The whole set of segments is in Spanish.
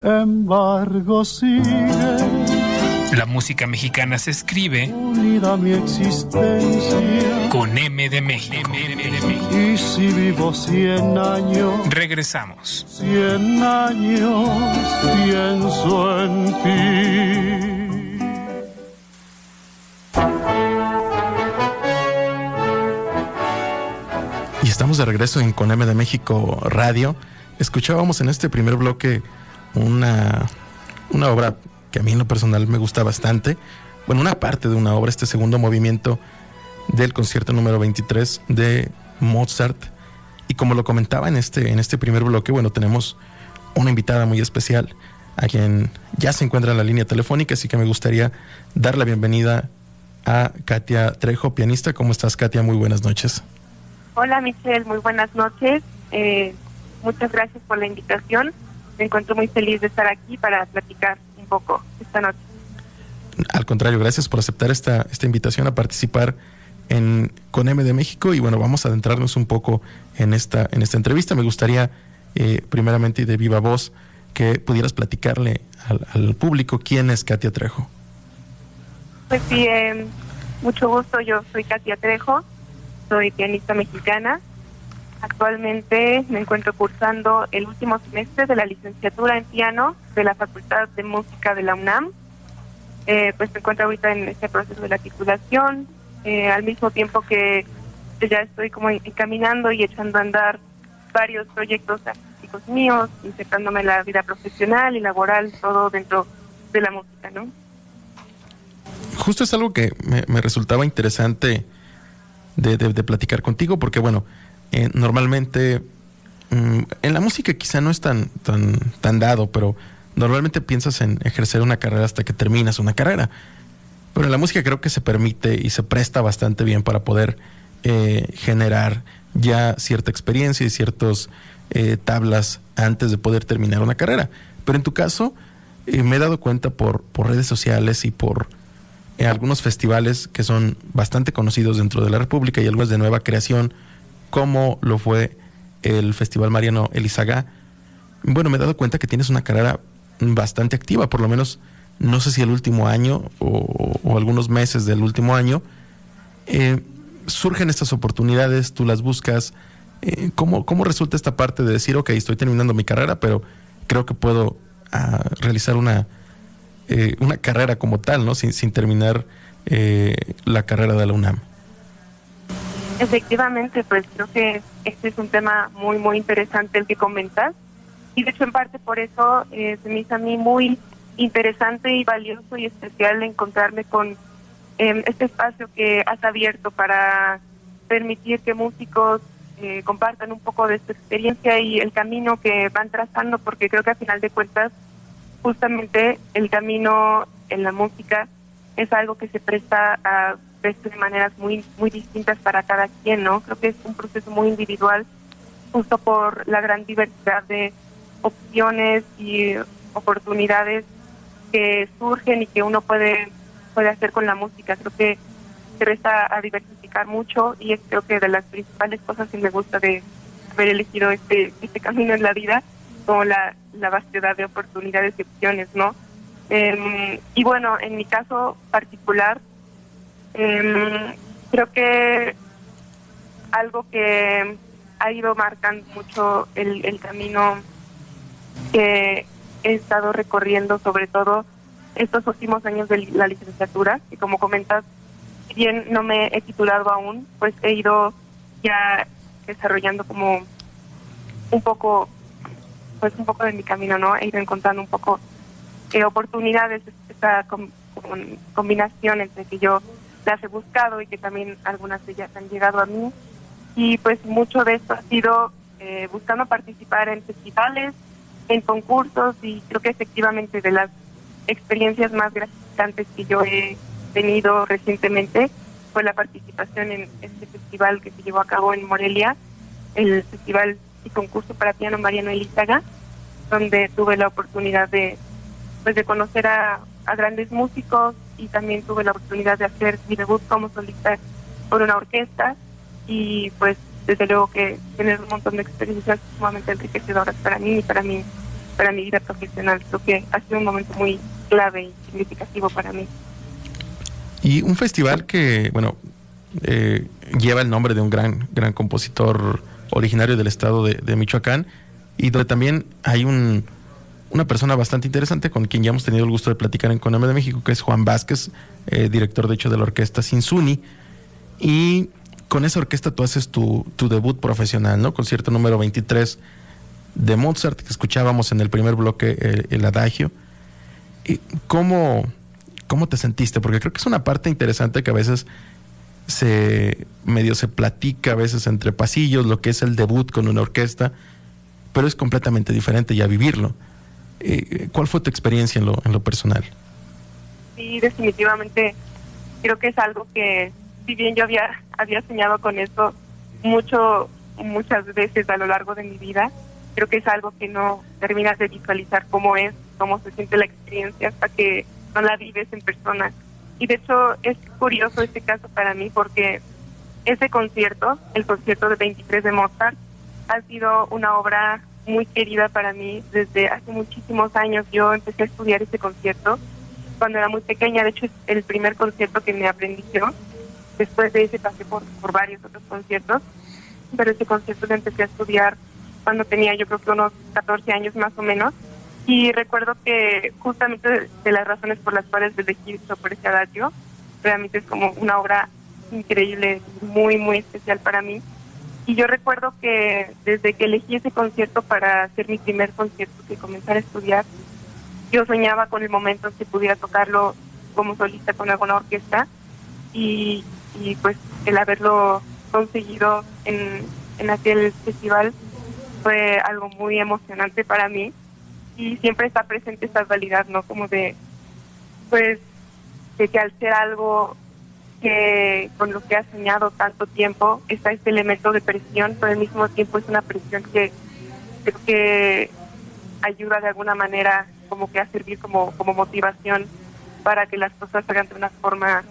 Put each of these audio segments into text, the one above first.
Embargo sigue. La música mexicana se escribe Unida mi existencia. Con M de México. Y si vivo 100 años. Regresamos. 100 años pienso en ti. Y estamos de regreso en Con M de México Radio. Escuchábamos en este primer bloque una obra que a mí en lo personal me gusta bastante. Bueno, una parte de una obra, este segundo movimiento del concierto número 23 de Mozart. Y como lo comentaba en este primer bloque, bueno, tenemos una invitada muy especial a quien ya se encuentra en la línea telefónica, así que me gustaría dar la bienvenida a Katia Trejo, pianista. ¿Cómo estás, Katia? Muy buenas noches. Hola, Michelle, muy buenas noches. Muchas gracias por la invitación. Me encuentro muy feliz de estar aquí para platicar un poco esta noche. Al contrario, gracias por aceptar esta invitación a participar con M de México. Y bueno, vamos a adentrarnos un poco en esta entrevista. Me gustaría, primeramente y de viva voz, que pudieras platicarle al público quién es Katia Trejo. Pues sí, mucho gusto. Yo soy Katia Trejo, soy pianista mexicana. Actualmente me encuentro cursando el último semestre de la licenciatura en piano de la Facultad de Música de la UNAM. Pues me encuentro ahorita en este proceso de la titulación, al mismo tiempo que ya estoy como encaminando y echando a andar varios proyectos artísticos míos, insertándome en la vida profesional y laboral, todo dentro de la música, ¿no? Justo es algo que me resultaba interesante de platicar contigo, porque bueno, normalmente en la música quizá no es tan dado, pero normalmente piensas en ejercer una carrera hasta que terminas una carrera. Pero en la música creo que se permite y se presta bastante bien para poder generar ya cierta experiencia y ciertas tablas antes de poder terminar una carrera. Pero en tu caso, me he dado cuenta por redes sociales y por algunos festivales que son bastante conocidos dentro de la República y algunos de nueva creación, como lo fue el Festival Mariano Elizagá. Bueno, me he dado cuenta que tienes una carrera bastante activa, por lo menos, no sé si el último año o algunos meses del último año, surgen estas oportunidades, tú las buscas. ¿Cómo resulta esta parte de decir, ok, estoy terminando mi carrera, pero creo que puedo realizar una carrera como tal, ¿no? Sin terminar la carrera de la UNAM? Efectivamente, pues creo que este es un tema muy, muy interesante el que comentas. Y de hecho, en parte por eso se me hizo a mí muy interesante y valioso y especial encontrarme con este espacio que has abierto para permitir que músicos compartan un poco de su experiencia y el camino que van trazando, porque creo que al final de cuentas, justamente el camino en la música es algo que se presta a de maneras muy muy distintas para cada quien, ¿no? Creo que es un proceso muy individual, justo por la gran diversidad de opciones y oportunidades que surgen y que uno puede hacer con la música. Creo que se resta a diversificar mucho y es creo que de las principales cosas que me gusta de haber elegido este camino en la vida, como la vastedad de oportunidades y opciones, ¿no? Y bueno, en mi caso particular, creo que algo que ha ido marcando mucho el camino que he estado recorriendo, sobre todo estos últimos años de la licenciatura, y como comentas, si bien no me he titulado aún, pues he ido ya desarrollando como un poco de mi camino, ¿no? He ido encontrando un poco oportunidades, esta combinación entre que yo las he buscado y que también algunas de ellas han llegado a mí, y pues mucho de esto ha sido buscando participar en festivales, en concursos, y creo que efectivamente de las experiencias más gratificantes que yo he tenido recientemente fue la participación en este festival que se llevó a cabo en Morelia, el Festival y Concurso para Piano Mariano Elizagá, donde tuve la oportunidad de conocer a grandes músicos, y también tuve la oportunidad de hacer mi debut como solista por una orquesta, y pues desde luego que tener un montón de experiencias sumamente enriquecedoras para mí y para mi para mi vida profesional. Creo que ha sido un momento muy clave y significativo para mí. Y un festival que, bueno, lleva el nombre de un gran compositor originario del estado de Michoacán, y donde también hay una persona bastante interesante con quien ya hemos tenido el gusto de platicar en Coname de México, que es Juan Vázquez, director de hecho de la orquesta Sinsuni. Y con esa orquesta tú haces tu debut profesional, ¿no? Concierto número 23 de Mozart, que escuchábamos en el primer bloque, el Adagio. ¿Y cómo te sentiste? Porque creo que es una parte interesante que a veces se platica a veces entre pasillos, lo que es el debut con una orquesta, pero es completamente diferente ya vivirlo. ¿Cuál fue tu experiencia en lo personal? Sí, definitivamente creo que es algo que, si bien yo había soñado con eso muchas veces a lo largo de mi vida, creo que es algo que no terminas de visualizar cómo se siente la experiencia hasta que no la vives en persona. Y de hecho es curioso este caso para mí, porque ese concierto, el concierto de 23 de Mozart, ha sido una obra muy querida para mí desde hace muchísimos años. Yo empecé a estudiar ese concierto cuando era muy pequeña. De hecho es el primer concierto que me aprendí yo. Después de ese pasé por varios otros conciertos, pero ese concierto lo empecé a estudiar cuando tenía, yo creo que unos 14 años más o menos. Y recuerdo que justamente de las razones por las cuales elegí por ese adagio, realmente es como una obra increíble, muy, muy especial para mí. Y yo recuerdo que desde que elegí ese concierto para hacer mi primer concierto, que comenzar a estudiar, yo soñaba con el momento en que pudiera tocarlo como solista con alguna orquesta, y pues el haberlo conseguido en aquel festival fue algo muy emocionante para mí. Y siempre está presente esta dualidad, ¿no? Como de que al ser algo que con lo que has soñado tanto tiempo, está este elemento de presión, pero al mismo tiempo es una presión que creo que ayuda de alguna manera como que a servir como motivación para que las cosas se hagan de una forma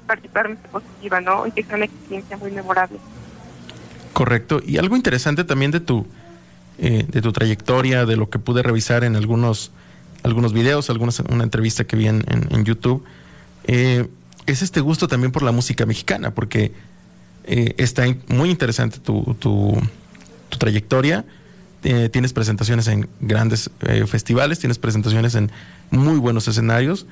particularmente positiva, ¿no? Y que sea una experiencia muy memorable. Correcto. Y algo interesante también de tu trayectoria, de lo que pude revisar en algunos videos, una entrevista que vi en YouTube, es este gusto también por la música mexicana, porque está muy interesante tu trayectoria. Tienes presentaciones en grandes festivales, tienes presentaciones en muy buenos escenarios.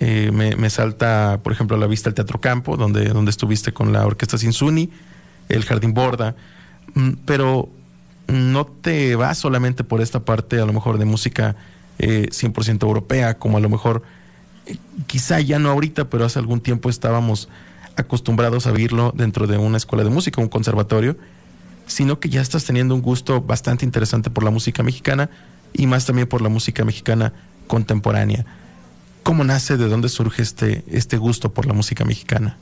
Me salta, por ejemplo, a la vista el Teatro Campo, donde estuviste con la Orquesta Sinsuni, el Jardín Borda, pero no te vas solamente por esta parte a lo mejor de música 100% europea, como a lo mejor quizá ya no ahorita, pero hace algún tiempo estábamos acostumbrados a verlo dentro de una escuela de música, un conservatorio, sino que ya estás teniendo un gusto bastante interesante por la música mexicana, y más también por la música mexicana contemporánea. ¿Cómo nace, de dónde surge este gusto por la música mexicana?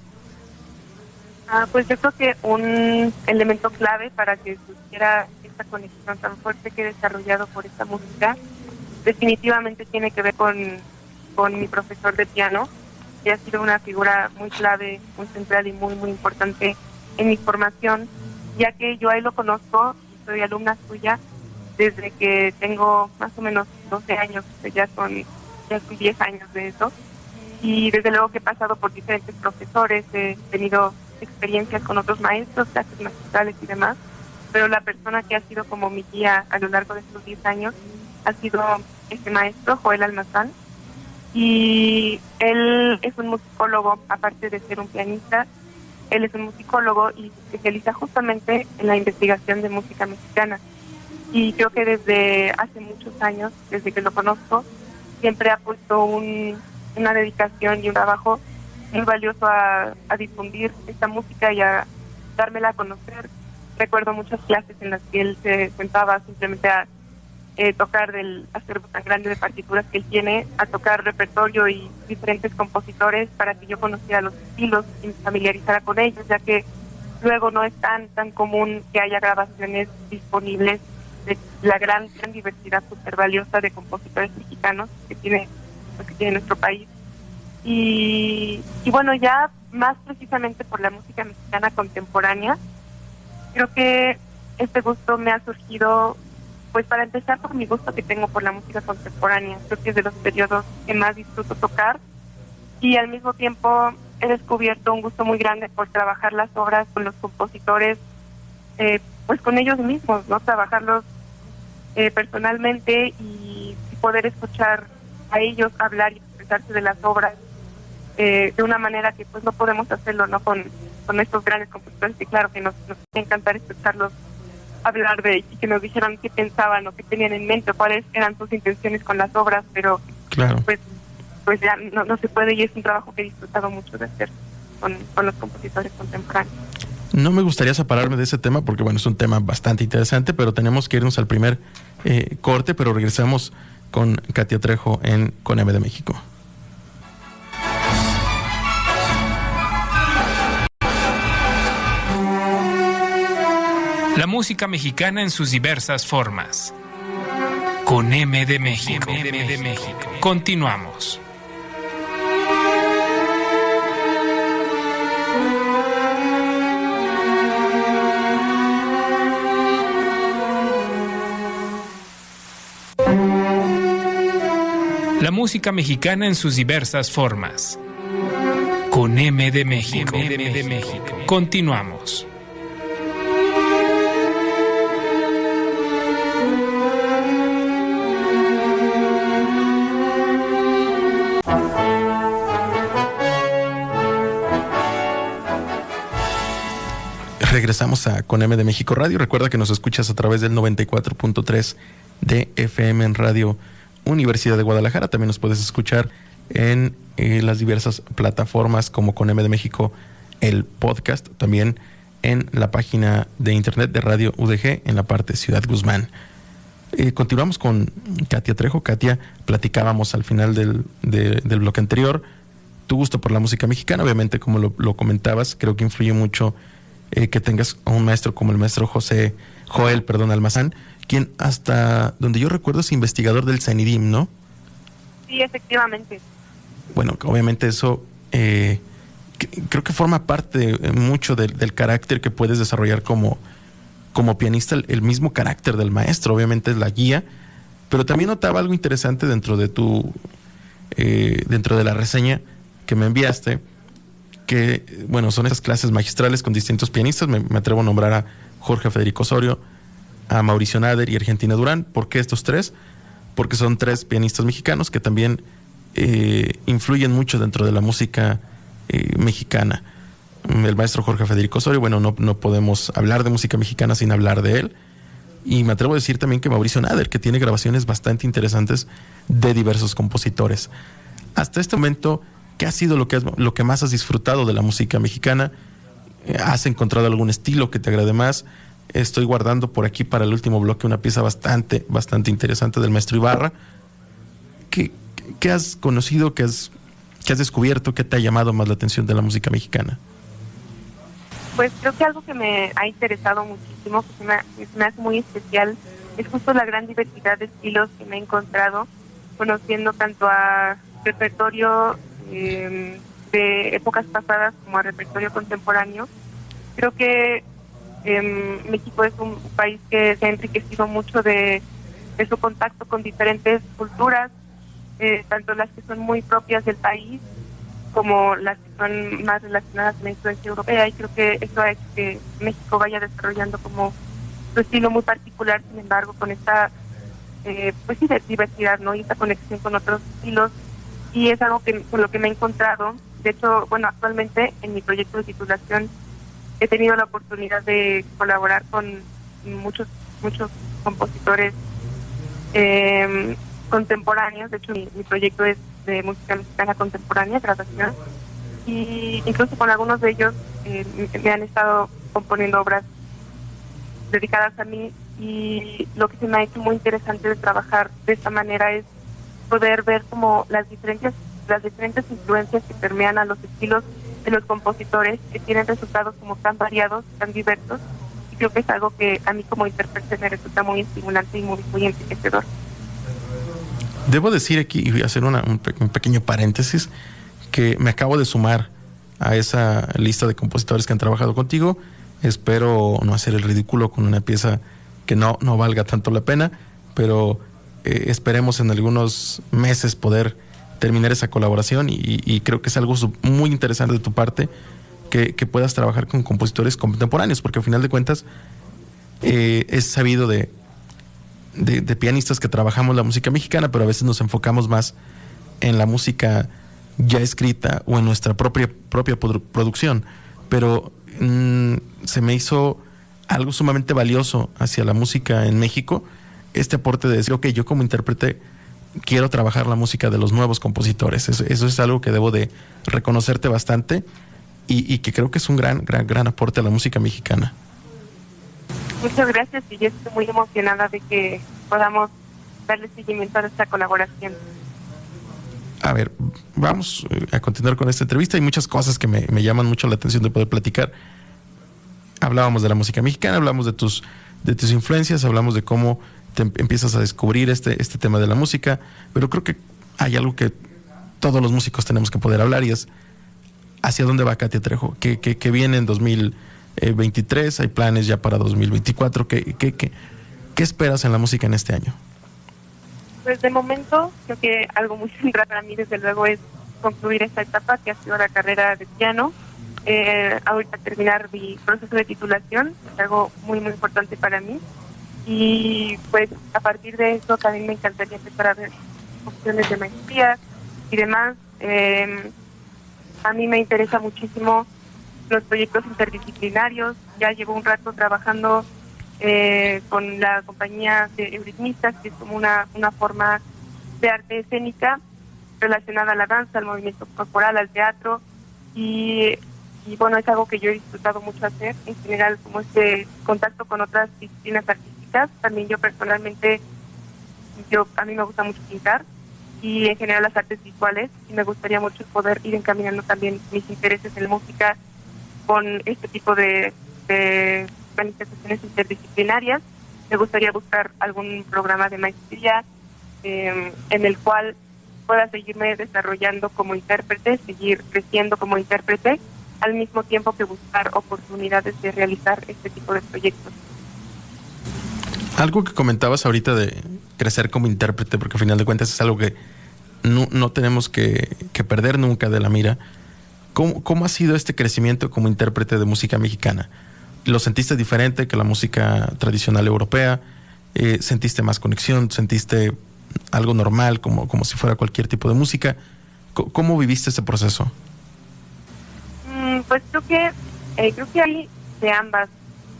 Pues yo creo que un elemento clave para que surgiera esta conexión tan fuerte que he desarrollado por esta música definitivamente tiene que ver con mi profesor de piano, que ha sido una figura muy clave, muy central y muy, muy importante en mi formación, ya que yo ahí lo conozco, soy alumna suya desde que tengo más o menos 12 años, ya son 10 años de eso, y desde luego que he pasado por diferentes profesores, he tenido experiencias con otros maestros, clases magistrales y demás, pero la persona que ha sido como mi guía a lo largo de estos 10 años ha sido este maestro, Joel Almazán, y él es un musicólogo, aparte de ser un pianista. Él es un musicólogo y se especializa justamente en la investigación de música mexicana, y creo que desde hace muchos años, desde que lo conozco, siempre ha puesto una dedicación y un trabajo muy valioso a difundir esta música y a dármela a conocer. Recuerdo muchas clases en las que él se sentaba simplemente a tocar del acervo tan grande de partituras que él tiene, a tocar repertorio y diferentes compositores para que yo conociera los estilos y me familiarizara con ellos, ya que luego no es tan común que haya grabaciones disponibles de la gran diversidad súper valiosa de compositores mexicanos que tiene nuestro país. Y bueno, ya más precisamente por la música mexicana contemporánea, creo que este gusto me ha surgido pues para empezar, por mi gusto que tengo por la música contemporánea. Creo que es de los periodos que más disfruto tocar, y al mismo tiempo he descubierto un gusto muy grande por trabajar las obras con los compositores, pues con ellos mismos, ¿no? Trabajarlos personalmente y poder escuchar a ellos hablar y expresarse de las obras de una manera que pues no podemos hacerlo, ¿no? Con estos grandes compositores, y claro que nos encantar escucharlos hablar de, y que nos dijeran qué pensaban o qué tenían en mente o cuáles eran sus intenciones con las obras, pero Claro. pues ya no se puede, y es un trabajo que he disfrutado mucho de hacer con los compositores contemporáneos. No me gustaría separarme de ese tema porque, bueno, es un tema bastante interesante, pero tenemos que irnos al primer corte, pero regresamos con Katia Trejo con M de México. La música mexicana en sus diversas formas. Con M de México. Continuamos. La música mexicana en sus diversas formas. Con M de México. Continuamos. Regresamos a Con M de México Radio. Recuerda que nos escuchas a través del 94.3 de FM en Radio Universidad de Guadalajara. También nos puedes escuchar en las diversas plataformas como Con M de México, el podcast, también en la página de internet de Radio UDG en la parte Ciudad Guzmán. Continuamos con Katia Trejo. Katia, platicábamos al final del bloque anterior tu gusto por la música mexicana. Obviamente, como lo comentabas, creo que influye mucho que tengas a un maestro como el maestro Joel Almazán, quien hasta donde yo recuerdo es investigador del CENIDIM, ¿no? Sí, efectivamente. Bueno, obviamente eso creo que forma parte mucho del carácter que puedes desarrollar como pianista, el mismo carácter del maestro, obviamente es la guía, pero también notaba algo interesante dentro de la reseña que me enviaste, que, bueno, son esas clases magistrales con distintos pianistas. Me atrevo a nombrar a Jorge Federico Osorio, a Mauricio Nader y Argentina Durán. ¿Por qué estos tres? Porque son tres pianistas mexicanos que también influyen mucho dentro de la música mexicana. El maestro Jorge Federico Osorio, bueno, no podemos hablar de música mexicana sin hablar de él. Y me atrevo a decir también que Mauricio Nader, que tiene grabaciones bastante interesantes de diversos compositores. Hasta este momento, ¿qué ha sido lo que más has disfrutado de la música mexicana? ¿Has encontrado algún estilo que te agrade más? Estoy guardando por aquí para el último bloque una pieza bastante interesante del maestro Ibarra. ¿Qué has conocido, qué has descubierto, qué te ha llamado más la atención de la música mexicana? Pues creo que algo que me ha interesado muchísimo, que me hace muy especial, es justo la gran diversidad de estilos que me he encontrado, conociendo tanto a repertorio de épocas pasadas como a repertorio contemporáneo. Creo que México es un país que se ha enriquecido mucho de su contacto con diferentes culturas, tanto las que son muy propias del país como las que son más relacionadas a la influencia europea, y creo que eso ha hecho que México vaya desarrollando como su estilo muy particular, sin embargo, con esta pues sí, de diversidad, ¿no? Y esta conexión con otros estilos, y es algo con lo que me he encontrado. De hecho, bueno, actualmente en mi proyecto de titulación he tenido la oportunidad de colaborar con muchos compositores contemporáneos. De hecho, mi proyecto es de música mexicana contemporánea, graduación, y incluso con algunos de ellos me han estado componiendo obras dedicadas a mí, y lo que se me ha hecho muy interesante de trabajar de esta manera es poder ver como las diferentes influencias que permean a los estilos de los compositores, que tienen resultados como tan variados, tan diversos, y creo que es algo que a mí como intérprete me resulta muy estimulante y muy enriquecedor. Debo decir aquí, y voy a hacer un pequeño paréntesis, que me acabo de sumar a esa lista de compositores que han trabajado contigo. Espero no hacer el ridículo con una pieza que no valga tanto la pena, pero esperemos en algunos meses poder terminar esa colaboración y creo que es algo muy interesante de tu parte que puedas trabajar con compositores contemporáneos, porque al final de cuentas es sabido de pianistas que trabajamos la música mexicana, pero a veces nos enfocamos más en la música ya escrita o en nuestra propia producción, pero se me hizo algo sumamente valioso hacia la música en México este aporte de decir, ok, yo como intérprete quiero trabajar la música de los nuevos compositores. Eso es algo que debo de reconocerte bastante y que creo que es un gran aporte a la música mexicana. Muchas gracias, y yo estoy muy emocionada de que podamos darle seguimiento a esta colaboración. A ver, vamos a continuar con esta entrevista. Hay muchas cosas que me llaman mucho la atención de poder platicar. Hablábamos de la música mexicana, hablamos de tus influencias, hablamos de cómo te empiezas a descubrir este tema de la música, pero creo que hay algo que todos los músicos tenemos que poder hablar, y es ¿hacia dónde va Katia Trejo? ¿Qué viene en 2023? ¿Hay planes ya para 2024? ¿Qué esperas en la música en este año? Pues de momento, creo que algo muy central para mí, desde luego, es concluir esta etapa que ha sido la carrera de piano. Ahorita terminar mi proceso de titulación, es algo muy importante para mí. Y pues a partir de eso también me encantaría empezar a ver opciones de maestría y demás. A mí me interesa muchísimo los proyectos interdisciplinarios. Ya llevo un rato trabajando con la compañía de euritmistas, que es como una forma de arte escénica relacionada a la danza, al movimiento corporal, al teatro, y bueno, es algo que yo he disfrutado mucho hacer en general, como este contacto con otras disciplinas artísticas. También yo personalmente, a mí me gusta mucho pintar y en general las artes visuales, y me gustaría mucho poder ir encaminando también mis intereses en la música con este tipo de manifestaciones interdisciplinarias. Me gustaría buscar algún programa de maestría en el cual pueda seguirme desarrollando como intérprete, seguir creciendo como intérprete, al mismo tiempo que buscar oportunidades de realizar este tipo de proyectos. Algo que comentabas ahorita de crecer como intérprete, porque al final de cuentas es algo que no tenemos que perder nunca de la mira. ¿Cómo ha sido este crecimiento como intérprete de música mexicana? ¿Lo sentiste diferente que la música tradicional europea? ¿Sentiste más conexión? ¿Sentiste algo normal, como si fuera cualquier tipo de música? ¿Cómo viviste ese proceso? Pues creo que hay de ambas.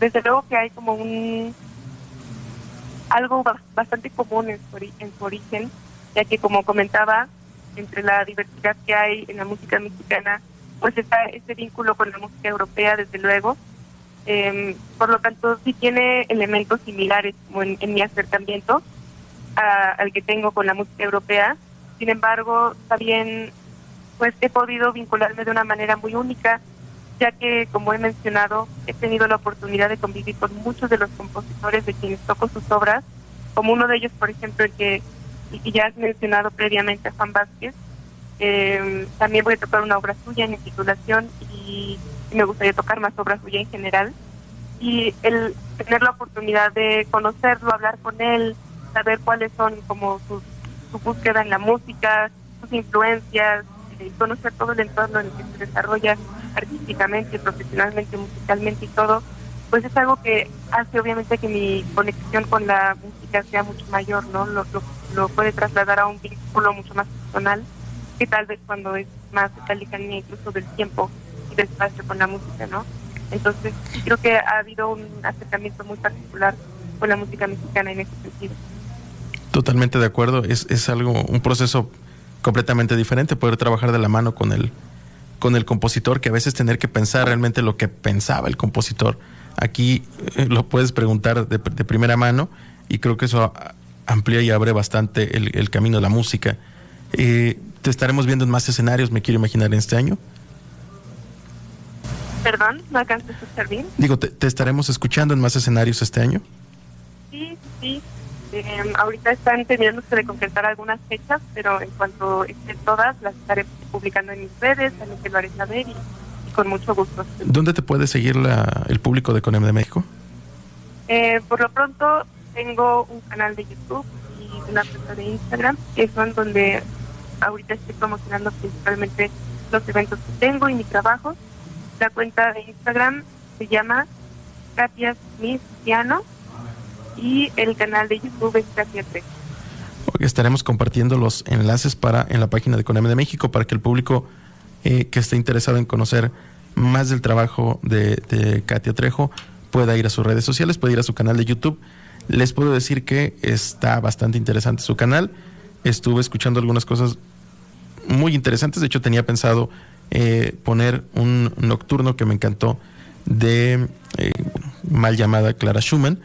Desde luego que hay como algo bastante común en su origen, ya que, como comentaba, entre la diversidad que hay en la música mexicana, pues está este vínculo con la música europea, desde luego. Por lo tanto, sí tiene elementos similares como en mi acercamiento al que tengo con la música europea. Sin embargo, también pues he podido vincularme de una manera muy única, ya que, como he mencionado, he tenido la oportunidad de convivir con muchos de los compositores de quienes toco sus obras, como uno de ellos, por ejemplo, el que ya has mencionado previamente, a Juan Vázquez. También voy a tocar una obra suya en mi titulación, y me gustaría tocar más obras suyas en general. Y el tener la oportunidad de conocerlo, hablar con él, saber cuáles son como su búsqueda en la música, sus influencias, y conocer todo el entorno en el que se desarrolla artísticamente, profesionalmente, musicalmente y todo, pues es algo que hace obviamente que mi conexión con la música sea mucho mayor, ¿no? Lo puede trasladar a un vínculo mucho más personal, que tal vez cuando es más esta lejanía incluso del tiempo y del espacio con la música, ¿no? Entonces creo que ha habido un acercamiento muy particular con la música mexicana en ese sentido. Totalmente de acuerdo. Es un proceso completamente diferente, poder trabajar de la mano con el compositor, que a veces tener que pensar realmente lo que pensaba el compositor. Aquí lo puedes preguntar de primera mano, y creo que eso amplía y abre bastante el camino de la música. ¿Te estaremos viendo en más escenarios, me quiero imaginar, en este año? Perdón, no alcanzo a escuchar bien. Digo, ¿te estaremos escuchando en más escenarios este año? Sí. Ahorita están terminándose de concretar algunas fechas, pero en cuanto estén todas, las estaré publicando en mis redes, también te lo haré saber, y con mucho gusto. ¿Dónde te puede seguir el público de CONEM de México? Por lo pronto tengo un canal de YouTube y una cuenta de Instagram, que son donde ahorita estoy promocionando principalmente los eventos que tengo y mi trabajo. La cuenta de Instagram se llama Katia Smith Piano y el canal de YouTube es Katia Trejo. Estaremos compartiendo los enlaces en la página de CONAME de México para que el público que esté interesado en conocer más del trabajo de Katia Trejo pueda ir a sus redes sociales, puede ir a su canal de YouTube. Les puedo decir que está bastante interesante su canal. Estuve escuchando algunas cosas muy interesantes. De hecho, tenía pensado poner un nocturno que me encantó de mal llamada Clara Schumann,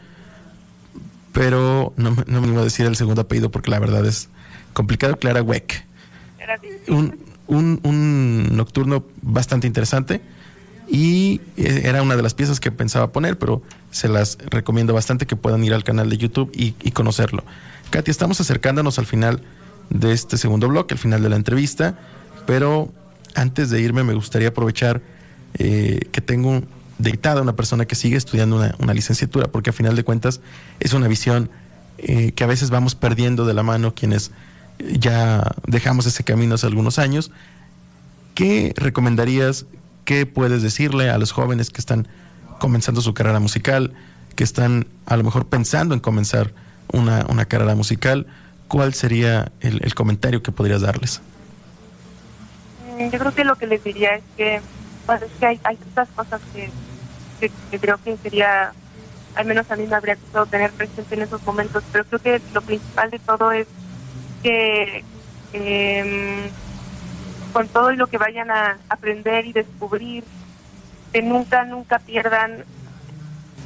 pero no me iba a decir el segundo apellido porque la verdad es complicado. Clara Weck. Un nocturno bastante interesante y era una de las piezas que pensaba poner, pero se las recomiendo bastante que puedan ir al canal de YouTube y conocerlo. Katia, estamos acercándonos al final de este segundo bloque, al final de la entrevista, pero antes de irme me gustaría aprovechar que tengo dictada una persona que sigue estudiando una licenciatura, porque a final de cuentas es una visión que a veces vamos perdiendo de la mano quienes ya dejamos ese camino hace algunos años. ¿Qué recomendarías? ¿Qué puedes decirle a los jóvenes que están comenzando su carrera musical, que están a lo mejor pensando en comenzar una carrera musical? ¿Cuál sería el comentario que podrías darles? Yo creo que lo que les diría es que, bueno, es que hay tantas cosas que creo que sería, al menos a mí me habría gustado tener presente en esos momentos, pero creo que lo principal de todo es que con todo lo que vayan a aprender y descubrir, que nunca pierdan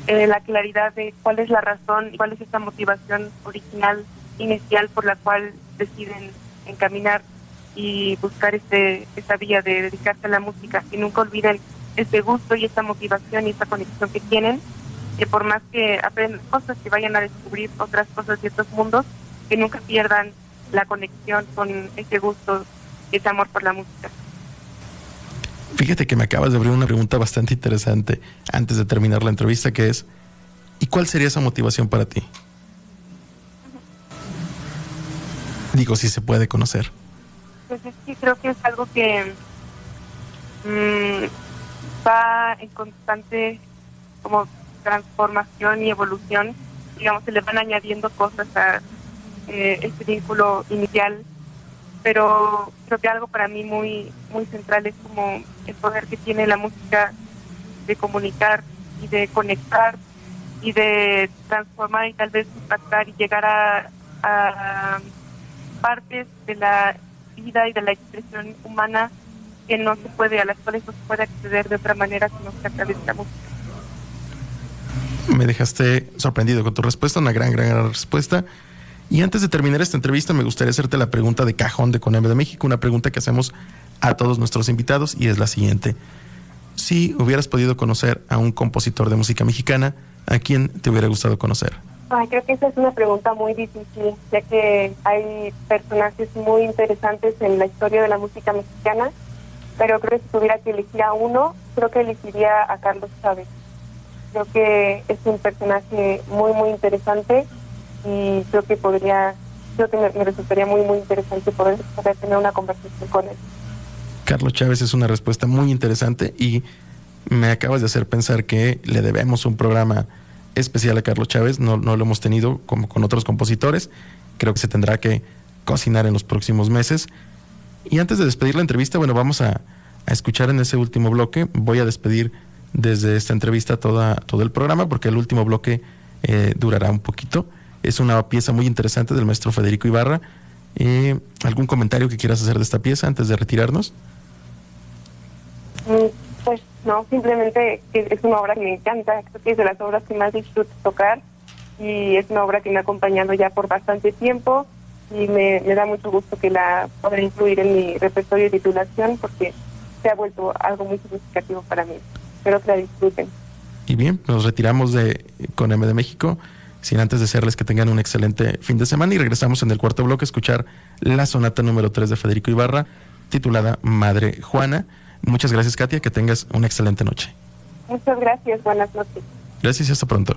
la claridad de cuál es la razón y cuál es esa motivación original, inicial, por la cual deciden encaminar y buscar esa vía de dedicarse a la música. Y nunca olviden ese gusto y esa motivación y esa conexión que tienen, que por más que aprendan cosas, que vayan a descubrir otras cosas y otros mundos, que nunca pierdan la conexión con ese gusto, ese amor por la música. Fíjate que me acabas de abrir una pregunta bastante interesante antes de terminar la entrevista, que es, ¿y cuál sería esa motivación para ti? Digo, si se puede conocer. Pues es que creo que es algo que va en constante como transformación y evolución. Digamos, se le van añadiendo cosas a este vínculo inicial, pero creo que algo para mí muy central es como el poder que tiene la música de comunicar y de conectar y de transformar y tal vez impactar y llegar a partes de la vida y de la expresión humana que no se puede, a las cuales no se puede acceder de otra manera que no sea a través de la música. Me dejaste sorprendido con tu respuesta, una gran respuesta. Y antes de terminar esta entrevista, me gustaría hacerte la pregunta de cajón de CONAME de México, una pregunta que hacemos a todos nuestros invitados, y es la siguiente. Si hubieras podido conocer a un compositor de música mexicana, ¿a quién te hubiera gustado conocer? Creo que esa es una pregunta muy difícil, ya que hay personajes muy interesantes en la historia de la música mexicana, pero creo que si tuviera que elegir a uno, creo que elegiría a Carlos Chávez. Creo que es un personaje muy interesante y creo que me resultaría muy interesante poder tener una conversación con él. Carlos Chávez es una respuesta muy interesante y me acabas de hacer pensar que le debemos un programa especial a Carlos Chávez. No lo hemos tenido como con otros compositores. Creo que se tendrá que cocinar en los próximos meses. Y antes de despedir la entrevista, bueno, vamos a escuchar en ese último bloque. Voy a despedir desde esta entrevista todo el programa, porque el último bloque durará un poquito. Es una pieza muy interesante del maestro Federico Ibarra. ¿Algún comentario que quieras hacer de esta pieza antes de retirarnos? Pues no, simplemente que es una obra que me encanta. Creo que es de las obras que más disfruto tocar y es una obra que me ha acompañado ya por bastante tiempo y me da mucho gusto que la pueda incluir en mi repertorio de titulación porque se ha vuelto algo muy significativo para mí. Espero que la disfruten. Y bien, nos retiramos de CONAME de México, sin antes desearles que tengan un excelente fin de semana, y regresamos en el cuarto bloque a escuchar la sonata número 3 de Federico Ibarra, titulada Madre Juana. Muchas gracias, Katia, que tengas una excelente noche. Muchas gracias, buenas noches. Gracias y hasta pronto.